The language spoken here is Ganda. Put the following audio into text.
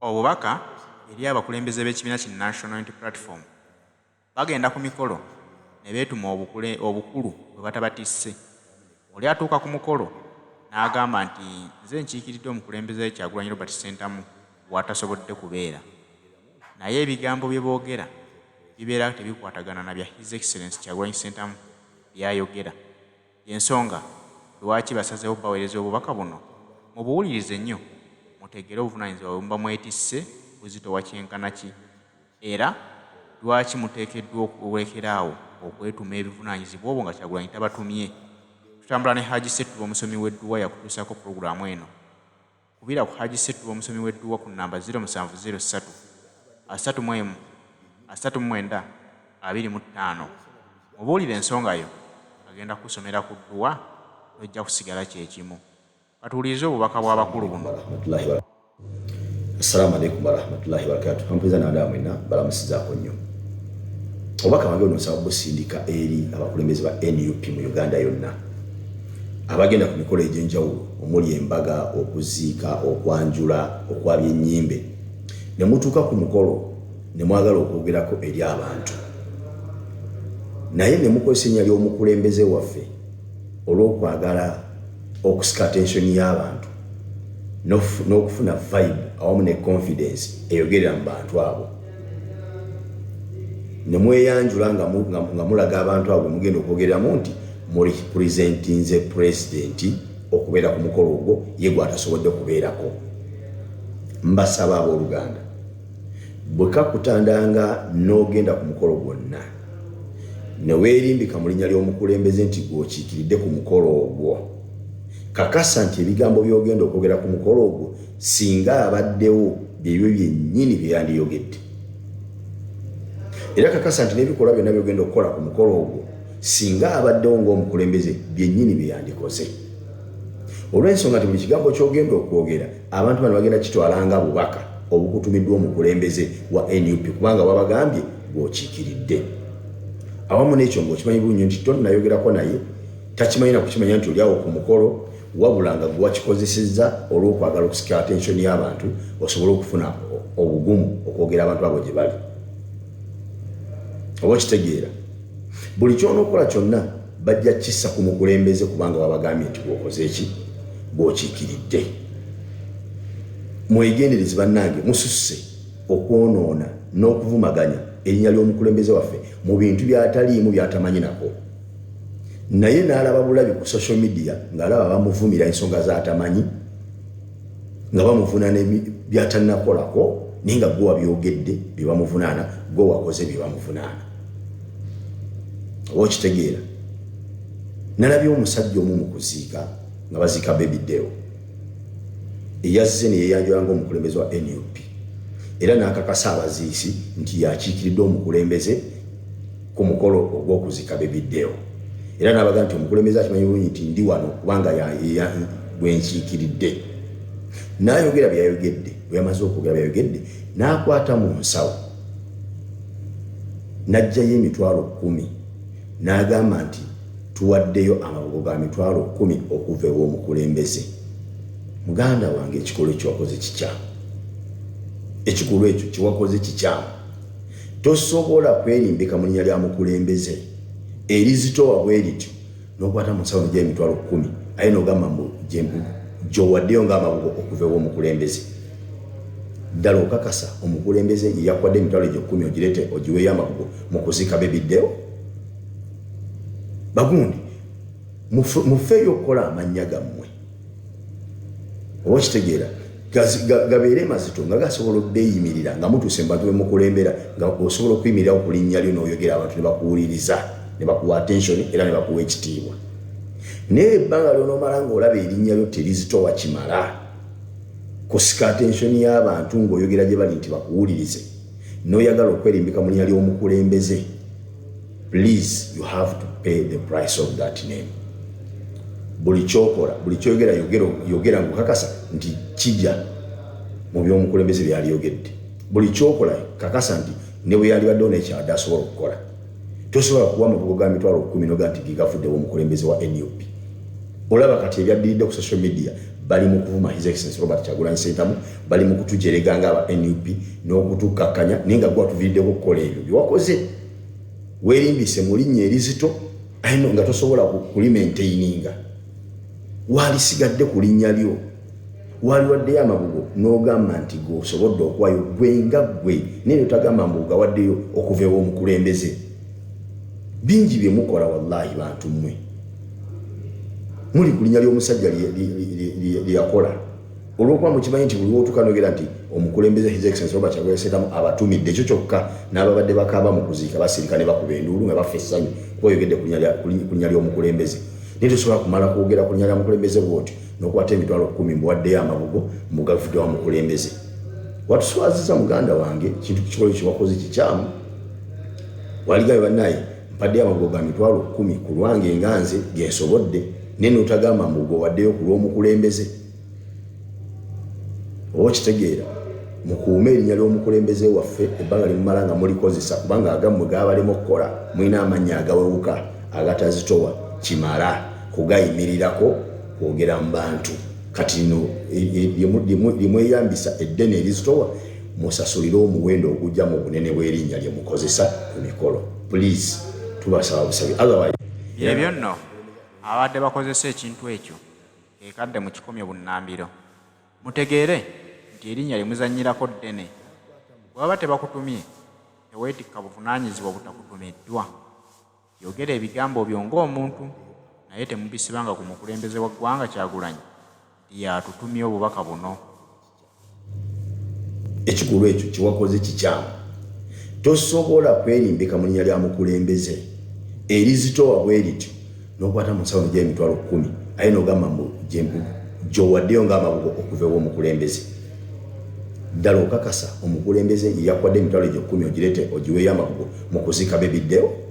obubaka eri abakulembeze b'ekibiina ki National Unity Platform bagenda ku mikolo ne beetuma obukulu bwe batabatisse. Oli atuuka ku mukolo n'agamba nti nze nkiikiridde omukulembeze Kyagulanyi Robert Ssentamu bw'atasobodde kubeera, naye ebigambo bye boogera bibeera tebikwatagana na bya His Excellency Kyagulanyi Ssentamu byayogera. Y'ensonga lwaki basazeewo baweereza obubaka buno mubuwulirize nnyo mutegere obuvunaanyizibwa bwe muba mwetisse buzitowa kyenkana ki, era lwaki muteekeddwa okulekeraawo okwetuma ebivunaanyizibwa obwo nga Kyagulanyi tabatumye. Tutambula ne Haji Ssettuba omusomi w'edduwa yakutuusaako pulogulaamu eno. Kubira ku Haji Ssettuba omusomi w'edduwa ku nnamba 0703 39 25. Mubuulire ensonga yo agenda kusomera ku dduwa ojja kusigala kyekimu. Katuwulirize obubaka bw'abakulu buno. Assalamu alaikum warahmatullahi wabarakatuh. Mpeza na adamu ina balamusizaako nnyo. Obubaka wange ono nsaba busindika eri abakulembeze ba NUP mu Uganda yonna abagenda ku mikolo egy'enjawulo omuli embaga, okuziika, okwanjula, okwabya ennyimbe. Ne mutuuka ku mukolo ne mwagala okwogerako eri abantu, naye ne mukozesa erinnya ly'omukulembeze waffe olw'okwagala okusika attention y'abantu n'okufuna vibe awamu ne confidence eyogerera mu bantu abo. Ne mweyanjula nga mulaga abantu abo mugenda okwogereramu nti muli presentinze president okubeera ku mukolo ogwo ye gw'atasobodde kubeerako. Mbasaba abooluganda, bwe kakutandanga n'ogenda ku mukolo gwonna ne weerimbika mu linnya ly'omukulembeze nti gw'okiikiridde ku mukolo ogwo, kakasa nti ebigambo by'ogenda okwogera ku mukolo ogwo singa abaddewo byebyo byennyini bye yandiyogedde. Era kakasa nti n'ebikolwa byonna by'ogenda okukola ku mukolo ogwo singa abaddewo ng'omukulembeze byennyini bye yandikoze. Olw'ensonga nti buli kigambo ky'ogenda okwogera abantu bano bagenda kitwalanga bubaka obukutumiddwa omukulembeze wa NUP kubanga wabagambye gw'okiikiridde. Awamu n'ekyo ng'okimanyi bulungi nti tonnayogerako naye takimanyi na kukimanya nti oli awo ku mukolo wabula nga gwakikozesezza olw'okwagala okusika attention y'abantu osobole okufuna obugumu okwogera abantu abo gye bali. Oba kitegeera, buli ky'onookola kyonna bajja kissa ku mukulembeze kubanga babagambye nti gw'okoze eki, gw'okiikiridde. Mwegendereze bannange, mususse okwonoona n'okuvumaganya erinnya ly'omukulembeze waffe mu bintu by'ataliimu by'atamanyi nako. Naye n'alaba bulabi ku social media ng'alaba bamuvumira ensonga z'atamanyi, nga bamuvunaana by'atannakolako, naye nga gwe wabyogedde bye bamuvunaana, gwe wakoze bye bamuvunaana. Oba okitegeera, nalabye omusajja omu mu kuziika nga baziika Bebideo eyazze ne yeeyanjula ng'omukulembeze wa NUP, era n'akakasa abaziisi nti yakiikiridde omukulembeze ku mukolo ogw'okuziika Bebideo. Era n'abaga nti omukulembeze akimanyi bulungi nti ndi wano kubanga bwe nkiikiridde. N'ayogera byayogedde, bwe yamaze okwogera byayogedde, n'akwata mu nsawo n'aggyayo emitwalo 10 n'agamba nti tuwaddeyo amabugo ga mitwalo 10 okuva ew'omukulembeze. Muganda wange, ekikolwa ekyo wakoze kikyamu. Ekikolwa ekyo kiwakoze kikyamu. Tosobola kwerimbika mu linnya lya mukulembeze erizitowa bwe lityo n'okwata mu nsawo n'aggyayo emitwalo 10 aye n'ogamba gy'owaddeyo ng'amabugo okuva ew'omukulembeze. Ddala okakasa omukulembeze yakwadde emitwalo egyo 10 ogirete ogiweeyo amabugo mu kuziika Bebideo? Bagundi, mufeeyo okukola amannya gammwe. Oba kitegeera, gabeere mazito nga gasobola obbeeyimirira nga mutuuse mu bantu bemukulembera nga osobola okuyimirirawo ku linnya lyo n'oyogera abantu ne bakuwuliriza ne bakuwa attention era ne bakuwa ekitiibwa. Naye ebbanga ly'onoomala ng'olaba erinnya lyo terizitowa kimala kusika attention y'abantu ng'oyogera gye bali nti bakuwulirize, n'oyagala okwerimbika mu linnya ly'omukulembeze, please you have to pay the price of that name. Buli kyokola, buli kyoyogera yogera ng'okakasa nti kijja mu by'omukulembeze byali yogedde. Buli kyokola kakasa nti ne bwe yali baddewo n'ekyadde asobola okukola. Tosobola kuwa amabugo ga mitwalo 10 n'oga nti gigafudde omukulembeze wa NUP. Olaba kati ebyaddiridde ku social media bali mu kuvuma His Excellency Robert Kyagulanyi Ssentamu, bali mu kutujerega nga aba NUP n'okutukakkanya naye nga gwatuviiriddeko okukola ebyo byewakoze. Weerimbise mu linnya erizito ayino nga tosobola kulimaintaininga. Walisigadde ku linnya lyo. Wali waddeyo amabugo n'ogamba nti g'osobodde okuwayo gwe nga gwe naye totagamba mbu gawaddeyo okuva ew'omukulembeze. Bingi bye mukola wallahi bantu mmwe. Muli ku linnya ly'omusajja lyeyakola. Olw'okuba mukimanyi nti buli lw'otukanogera nti omukulembeze His Excellency Robert Kyagulanyi Ssentamu abatumidde ekyo kyokka n'ababadde bakaaba mu kuziika basirika ne bakuba enduulu nga bafa essanyu kubayogedde ku linnya ly'omukulembeze. Naye tosobola kumala kwogera ku linnya lya mukulembeze bw'oti n'okwata emitwalo 10 mbuwaddeyo amabugo mu gavudde wa mukulembeze. Watuswaziza muganda wange kintu kikolo kiwakoze kikyamu. Waligayo bannaye mpaddeyo amabugo ga mitwalo 10 ku lwange nga nze gensobodde naye n'otagamba mbugo waddeyo ku lw'omukulembeze. Okitegeera mukuume erinnya ly'omukulembeze waffe ebbanga limumala nga mulikozesa kubanga agammwe gabalema okukola mulina amannya agawewuka agatazitowa kimala kugayimirirako kwogera mu bantu. Kati lino limweyambisa eddene erizitowa musasulire omuwendo ogujja mu bunene bw'erinnya lye mukozesa ku mikolo. Please tubasaba busabi. Otherwise ebyo nno abadde bakozesa ekintu ekyo ekadde mu kikomye bunnambiro mutegeere nti erinnya limuzannyirako ddene. Bw'aba tebakutumye teweetikka buvunaanyizibwa butakutumiddwa. Yogera ebigambo byo ng'omuntu naye temubisibanga ku mukulembeze wa ggwanga Kyagulanyi nti yatutumye obubaka buno. Ekikulu ekyo kiwakoze kikyamu. Tosobola kwerimbika mu linnya lya mukulembeze erizitowa bwe lityo n'okwata mu nsawo gy'emitwalo 10 aye n'ogamba gy'owaddeyo ng'amabugo okuva ew'omukulembeze. Ddala okakasa omukulembeze yakwadde emitwalo egyo 10 ogirete ogiweeyo amabugo mu kuziika bebiddewo.